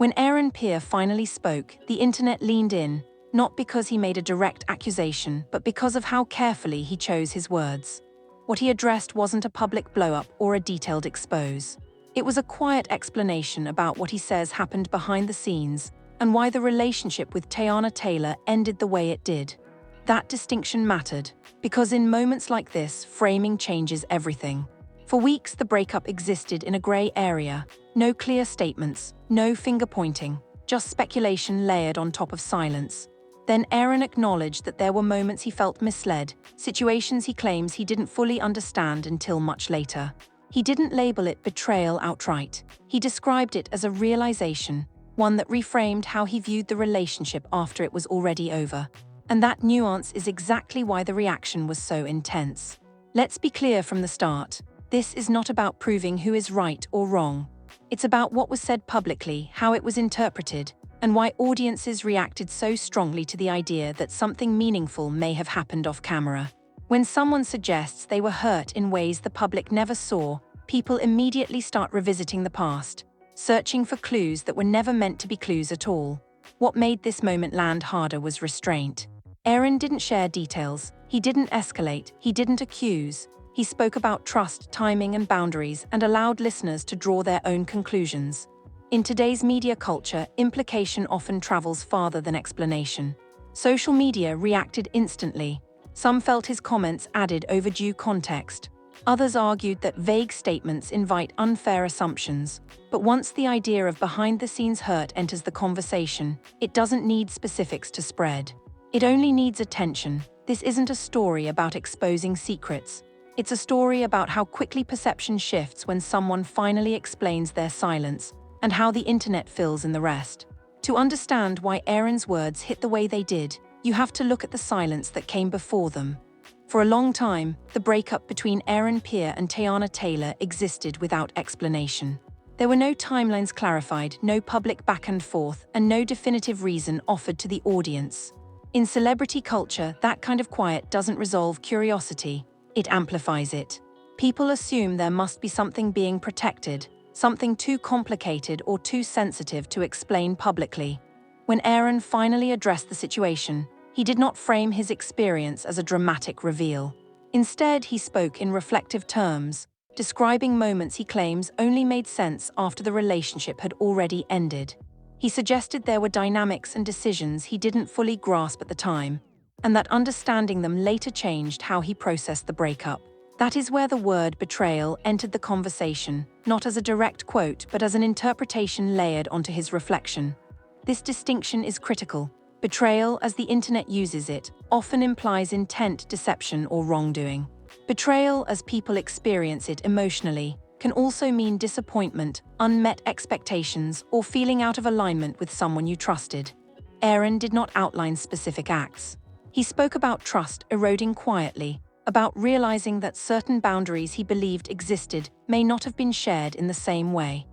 When Pierre finally spoke, the internet leaned in, not because he made a direct accusation, but because of how carefully he chose his words. What he addressed wasn't a public blow-up or a detailed expose. It was a quiet explanation about what he says happened behind the scenes and why the relationship with Teyana ended the way it did. That distinction mattered, because in moments like this, framing changes everything. For weeks, the breakup existed in a grey area. No clear statements, no finger-pointing, just speculation layered on top of silence. Then Aaron acknowledged that there were moments he felt misled, situations he claims he didn't fully understand until much later. He didn't label it betrayal outright. He described it as a realization, one that reframed how he viewed the relationship after it was already over. And that nuance is exactly why the reaction was so intense. Let's be clear from the start. This is not about proving who is right or wrong. It's about what was said publicly, how it was interpreted, and why audiences reacted so strongly to the idea that something meaningful may have happened off camera. When someone suggests they were hurt in ways the public never saw, people immediately start revisiting the past, searching for clues that were never meant to be clues at all. What made this moment land harder was restraint. Aaron didn't share details, he didn't escalate, he didn't accuse. He spoke about trust, timing, and boundaries and allowed listeners to draw their own conclusions. In today's media culture, implication often travels farther than explanation. Social media reacted instantly. Some felt his comments added overdue context. Others argued that vague statements invite unfair assumptions. But once the idea of behind-the-scenes hurt enters the conversation, it doesn't need specifics to spread. It only needs attention. This isn't a story about exposing secrets. It's a story about how quickly perception shifts when someone finally explains their silence, and how the internet fills in the rest. To understand why Aaron's words hit the way they did, you have to look at the silence that came before them. For a long time, the breakup between Pierre and Teyana existed without explanation. There were no timelines clarified, no public back and forth, and no definitive reason offered to the audience. In celebrity culture, that kind of quiet doesn't resolve curiosity, it amplifies it. People assume there must be something being protected, something too complicated or too sensitive to explain publicly. When Aaron finally addressed the situation, he did not frame his experience as a dramatic reveal. Instead, he spoke in reflective terms, describing moments he claims only made sense after the relationship had already ended. He suggested there were dynamics and decisions he didn't fully grasp at the time, and that understanding them later changed how he processed the breakup. That is where the word betrayal entered the conversation, not as a direct quote, but as an interpretation layered onto his reflection. This distinction is critical. Betrayal, as the internet uses it, often implies intent, deception, or wrongdoing. Betrayal, as people experience it emotionally, can also mean disappointment, unmet expectations, or feeling out of alignment with someone you trusted. Aaron did not outline specific acts. He spoke about trust eroding quietly, about realizing that certain boundaries he believed existed may not have been shared in the same way.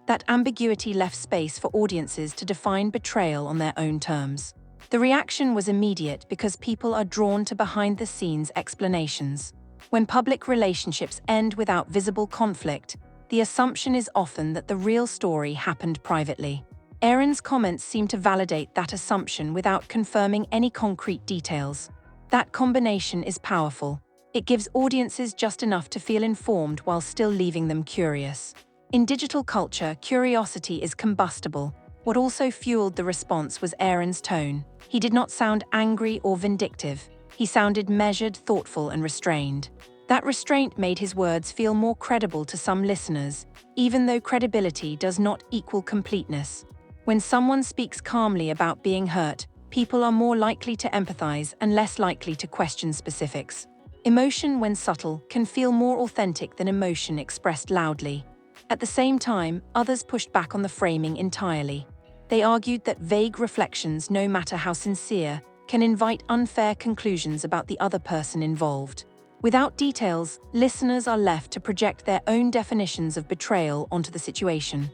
That ambiguity left space for audiences to define betrayal on their own terms. The reaction was immediate because people are drawn to behind-the-scenes explanations. When public relationships end without visible conflict, the assumption is often that the real story happened privately. Aaron's comments seem to validate that assumption without confirming any concrete details. That combination is powerful. It gives audiences just enough to feel informed while still leaving them curious. In digital culture, curiosity is combustible. What also fueled the response was Aaron's tone. He did not sound angry or vindictive. He sounded measured, thoughtful, and restrained. That restraint made his words feel more credible to some listeners, even though credibility does not equal completeness. When someone speaks calmly about being hurt, people are more likely to empathize and less likely to question specifics. Emotion, when subtle, can feel more authentic than emotion expressed loudly. At the same time, others pushed back on the framing entirely. They argued that vague reflections, no matter how sincere, can invite unfair conclusions about the other person involved. Without details, listeners are left to project their own definitions of betrayal onto the situation.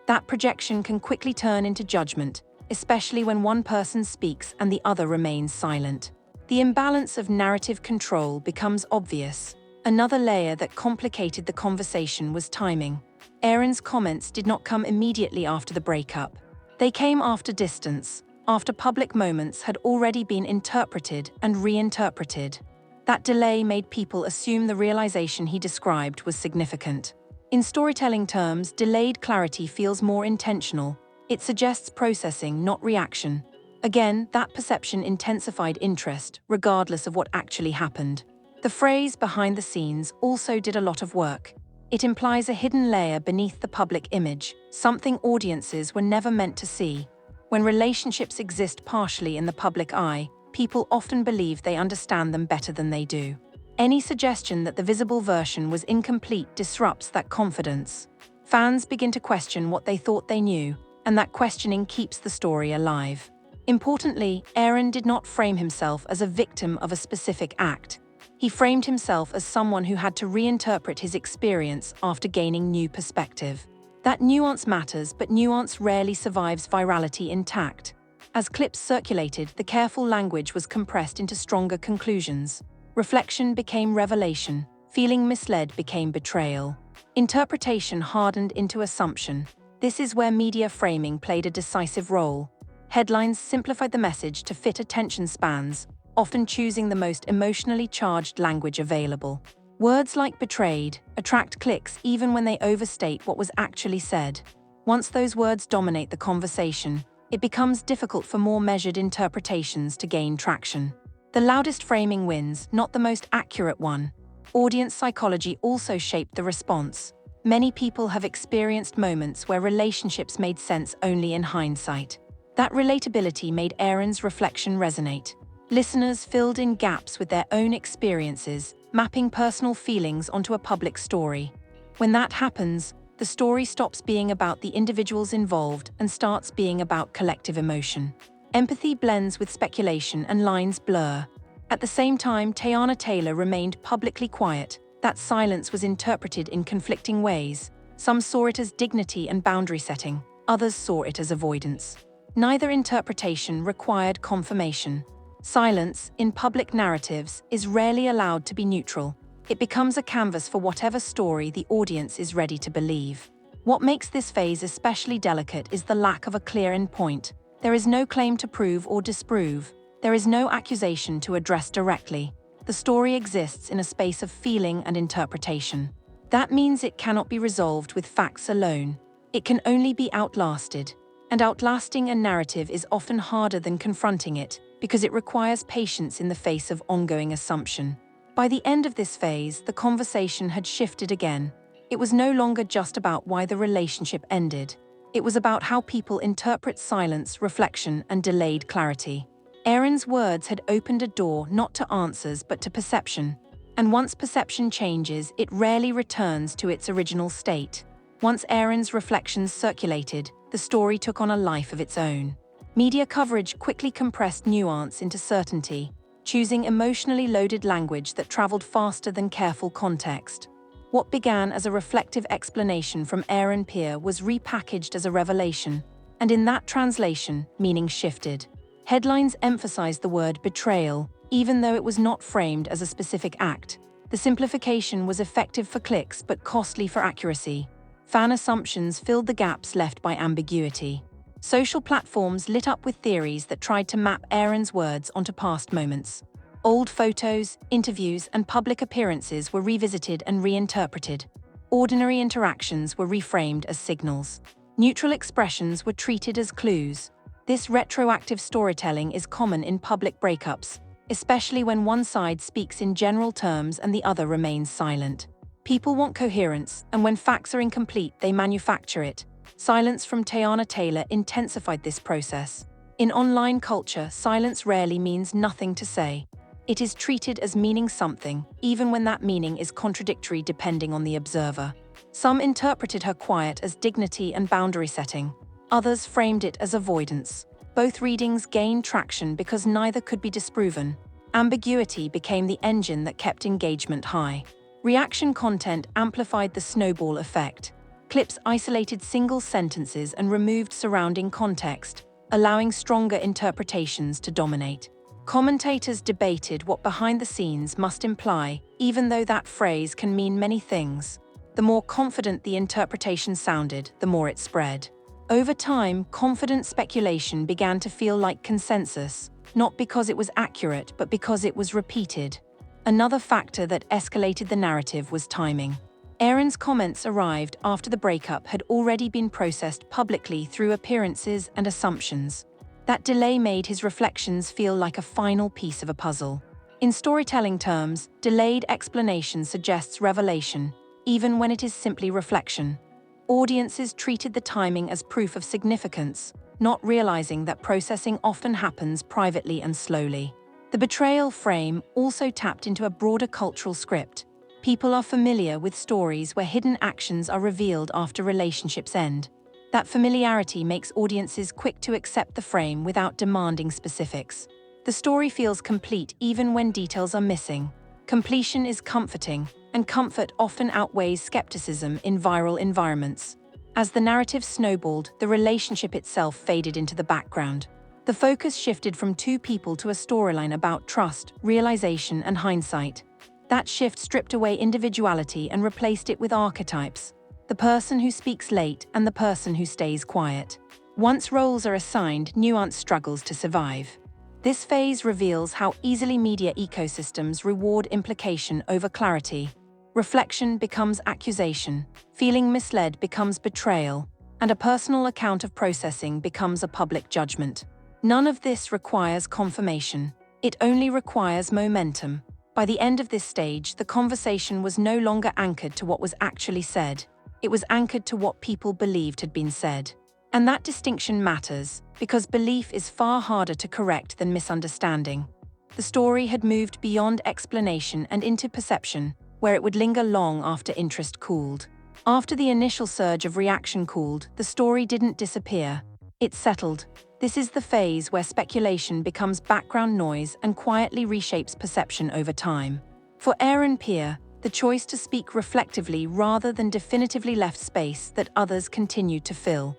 That projection can quickly turn into judgment, especially when one person speaks and the other remains silent. The imbalance of narrative control becomes obvious. Another layer that complicated the conversation was timing. Aaron's comments did not come immediately after the breakup. They came after distance, after public moments had already been interpreted and reinterpreted. That delay made people assume the realization he described was significant. In storytelling terms, delayed clarity feels more intentional. It suggests processing, not reaction. Again, that perception intensified interest, regardless of what actually happened. The phrase "behind the scenes" also did a lot of work. It implies a hidden layer beneath the public image, something audiences were never meant to see. When relationships exist partially in the public eye, people often believe they understand them better than they do. Any suggestion that the visible version was incomplete disrupts that confidence. Fans begin to question what they thought they knew, and that questioning keeps the story alive. Importantly, Aaron did not frame himself as a victim of a specific act. He framed himself as someone who had to reinterpret his experience after gaining new perspective. That nuance matters, but nuance rarely survives virality intact. As clips circulated, the careful language was compressed into stronger conclusions. Reflection became revelation. Feeling misled became betrayal. Interpretation hardened into assumption. This is where media framing played a decisive role. Headlines simplified the message to fit attention spans, often choosing the most emotionally charged language available. Words like "betrayed" attract clicks even when they overstate what was actually said. Once those words dominate the conversation, it becomes difficult for more measured interpretations to gain traction. The loudest framing wins, not the most accurate one. Audience psychology also shaped the response. Many people have experienced moments where relationships made sense only in hindsight. That relatability made Aaron's reflection resonate. Listeners filled in gaps with their own experiences, mapping personal feelings onto a public story. When that happens, the story stops being about the individuals involved and starts being about collective emotion. Empathy blends with speculation and lines blur. At the same time, Teyana remained publicly quiet. That silence was interpreted in conflicting ways. Some saw it as dignity and boundary setting, others saw it as avoidance. Neither interpretation required confirmation. Silence, in public narratives, is rarely allowed to be neutral. It becomes a canvas for whatever story the audience is ready to believe. What makes this phase especially delicate is the lack of a clear endpoint. There is no claim to prove or disprove. There is no accusation to address directly. The story exists in a space of feeling and interpretation. That means it cannot be resolved with facts alone. It can only be outlasted. And outlasting a narrative is often harder than confronting it, because it requires patience in the face of ongoing assumption. By the end of this phase, the conversation had shifted again. It was no longer just about why the relationship ended. It was about how people interpret silence, reflection, and delayed clarity. Aaron's words had opened a door not to answers but to perception. And once perception changes, it rarely returns to its original state. Once Aaron's reflections circulated, the story took on a life of its own. Media coverage quickly compressed nuance into certainty, choosing emotionally loaded language that traveled faster than careful context. What began as a reflective explanation from Pierre was repackaged as a revelation, and in that translation, meaning shifted. Headlines emphasized the word "betrayal," even though it was not framed as a specific act. The simplification was effective for clicks but costly for accuracy. Fan assumptions filled the gaps left by ambiguity. Social platforms lit up with theories that tried to map Aaron's words onto past moments. Old photos, interviews, and public appearances were revisited and reinterpreted. Ordinary interactions were reframed as signals. Neutral expressions were treated as clues. This retroactive storytelling is common in public breakups, especially when one side speaks in general terms and the other remains silent. People want coherence, and when facts are incomplete, they manufacture it. Silence from Teyana intensified this process. In online culture, silence rarely means nothing to say. It is treated as meaning something, even when that meaning is contradictory depending on the observer. Some interpreted her quiet as dignity and boundary setting. Others framed it as avoidance. Both readings gained traction because neither could be disproven. Ambiguity became the engine that kept engagement high. Reaction content amplified the snowball effect. Clips isolated single sentences and removed surrounding context, allowing stronger interpretations to dominate. Commentators debated what "behind the scenes" must imply, even though that phrase can mean many things. The more confident the interpretation sounded, the more it spread. Over time, confident speculation began to feel like consensus, not because it was accurate, but because it was repeated. Another factor that escalated the narrative was timing. Aaron's comments arrived after the breakup had already been processed publicly through appearances and assumptions. That delay made his reflections feel like a final piece of a puzzle. In storytelling terms, delayed explanation suggests revelation, even when it is simply reflection. Audiences treated the timing as proof of significance, not realizing that processing often happens privately and slowly. The betrayal frame also tapped into a broader cultural script. People are familiar with stories where hidden actions are revealed after relationships end. That familiarity makes audiences quick to accept the frame without demanding specifics. The story feels complete even when details are missing. Completion is comforting, and comfort often outweighs skepticism in viral environments. As the narrative snowballed, the relationship itself faded into the background. The focus shifted from two people to a storyline about trust, realization, and hindsight. That shift stripped away individuality and replaced it with archetypes. The person who speaks late and the person who stays quiet. Once roles are assigned, nuance struggles to survive. This phase reveals how easily media ecosystems reward implication over clarity. Reflection becomes accusation, feeling misled becomes betrayal, and a personal account of processing becomes a public judgment. None of this requires confirmation. It only requires momentum. By the end of this stage, the conversation was no longer anchored to what was actually said. It was anchored to what people believed had been said. And that distinction matters, because belief is far harder to correct than misunderstanding. The story had moved beyond explanation and into perception, where it would linger long after interest cooled. After the initial surge of reaction cooled, the story didn't disappear. It settled. This is the phase where speculation becomes background noise and quietly reshapes perception over time. For Pierre, the choice to speak reflectively rather than definitively left space that others continued to fill.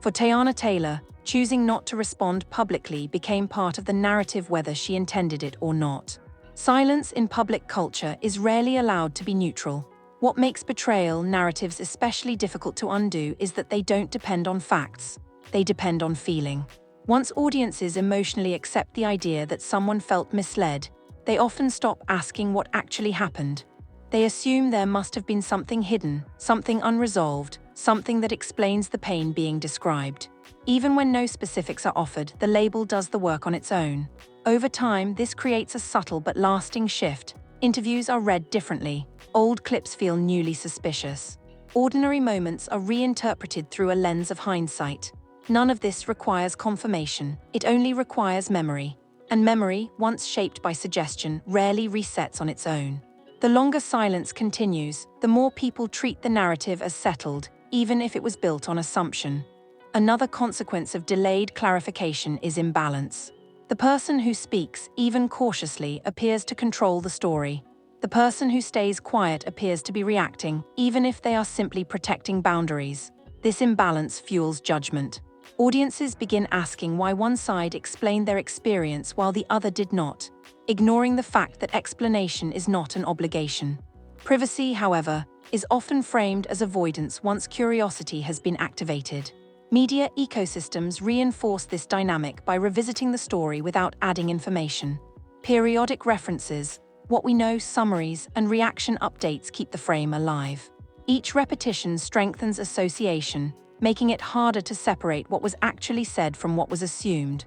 For Teyana, choosing not to respond publicly became part of the narrative whether she intended it or not. Silence in public culture is rarely allowed to be neutral. What makes betrayal narratives especially difficult to undo is that they don't depend on facts. They depend on feeling. Once audiences emotionally accept the idea that someone felt misled, they often stop asking what actually happened. They assume there must have been something hidden, something unresolved, something that explains the pain being described. Even when no specifics are offered, the label does the work on its own. Over time, this creates a subtle but lasting shift. Interviews are read differently. Old clips feel newly suspicious. Ordinary moments are reinterpreted through a lens of hindsight. None of this requires confirmation. It only requires memory. And memory, once shaped by suggestion, rarely resets on its own. The longer silence continues, the more people treat the narrative as settled, even if it was built on assumption. Another consequence of delayed clarification is imbalance. The person who speaks, even cautiously, appears to control the story. The person who stays quiet appears to be reacting, even if they are simply protecting boundaries. This imbalance fuels judgment. Audiences begin asking why one side explained their experience while the other did not, ignoring the fact that explanation is not an obligation. Privacy, however, is often framed as avoidance once curiosity has been activated. Media ecosystems reinforce this dynamic by revisiting the story without adding information. Periodic references, what we know, summaries, and reaction updates keep the frame alive. Each repetition strengthens association, making it harder to separate what was actually said from what was assumed.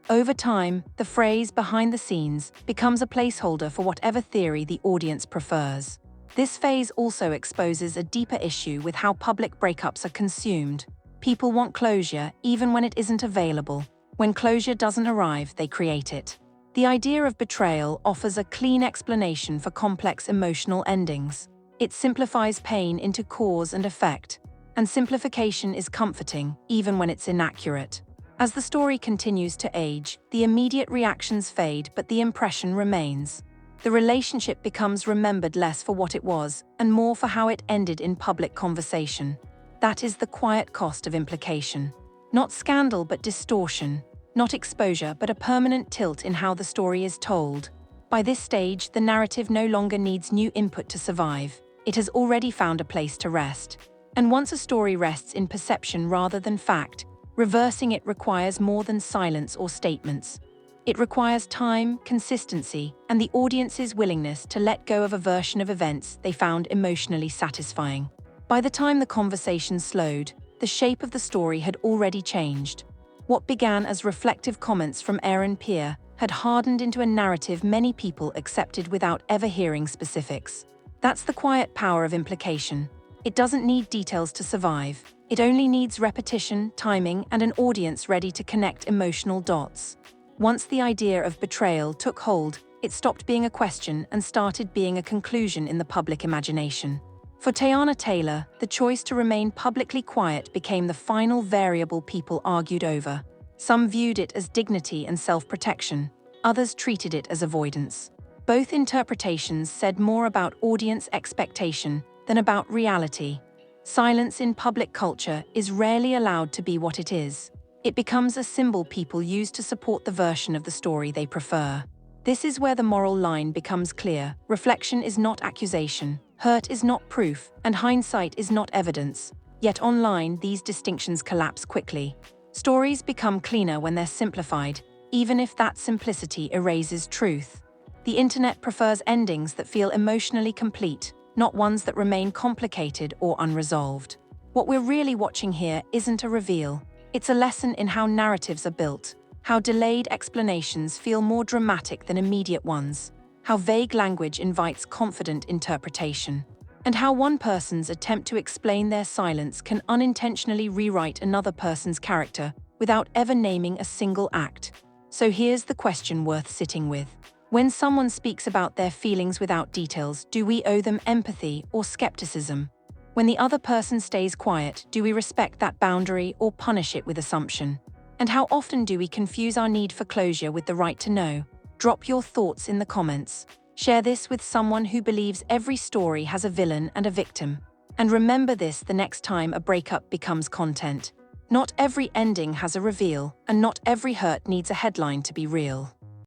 Over time, the phrase "behind the scenes" becomes a placeholder for whatever theory the audience prefers. This phase also exposes a deeper issue with how public breakups are consumed. People want closure, even when it isn't available. When closure doesn't arrive, they create it. The idea of betrayal offers a clean explanation for complex emotional endings. It simplifies pain into cause and effect. And simplification is comforting, even when it's inaccurate. As the story continues to age, the immediate reactions fade, but the impression remains. The relationship becomes remembered less for what it was, and more for how it ended in public conversation. That is the quiet cost of implication. Not scandal, but distortion. Not exposure, but a permanent tilt in how the story is told. By this stage, the narrative no longer needs new input to survive. It has already found a place to rest. And once a story rests in perception rather than fact, reversing it requires more than silence or statements. It requires time, consistency, and the audience's willingness to let go of a version of events they found emotionally satisfying. By the time the conversation slowed, the shape of the story had already changed. What began as reflective comments from Pierre had hardened into a narrative many people accepted without ever hearing specifics. That's the quiet power of implication. It doesn't need details to survive. It only needs repetition, timing, and an audience ready to connect emotional dots. Once the idea of betrayal took hold, it stopped being a question and started being a conclusion in the public imagination. For Teyana Taylor, the choice to remain publicly quiet became the final variable people argued over. Some viewed it as dignity and self-protection. Others treated it as avoidance. Both interpretations said more about audience expectation than about reality. Silence in public culture is rarely allowed to be what it is. It becomes a symbol people use to support the version of the story they prefer. This is where the moral line becomes clear. Reflection is not accusation, hurt is not proof, and hindsight is not evidence. Yet online, these distinctions collapse quickly. Stories become cleaner when they're simplified, even if that simplicity erases truth. The internet prefers endings that feel emotionally complete, not ones that remain complicated or unresolved. What we're really watching here isn't a reveal. It's a lesson in how narratives are built, how delayed explanations feel more dramatic than immediate ones, how vague language invites confident interpretation, and how one person's attempt to explain their silence can unintentionally rewrite another person's character without ever naming a single act. So here's the question worth sitting with. When someone speaks about their feelings without details, do we owe them empathy or skepticism? When the other person stays quiet, do we respect that boundary or punish it with assumption? And how often do we confuse our need for closure with the right to know? Drop your thoughts in the comments. Share this with someone who believes every story has a villain and a victim. And remember this the next time a breakup becomes content. Not every ending has a reveal, and not every hurt needs a headline to be real.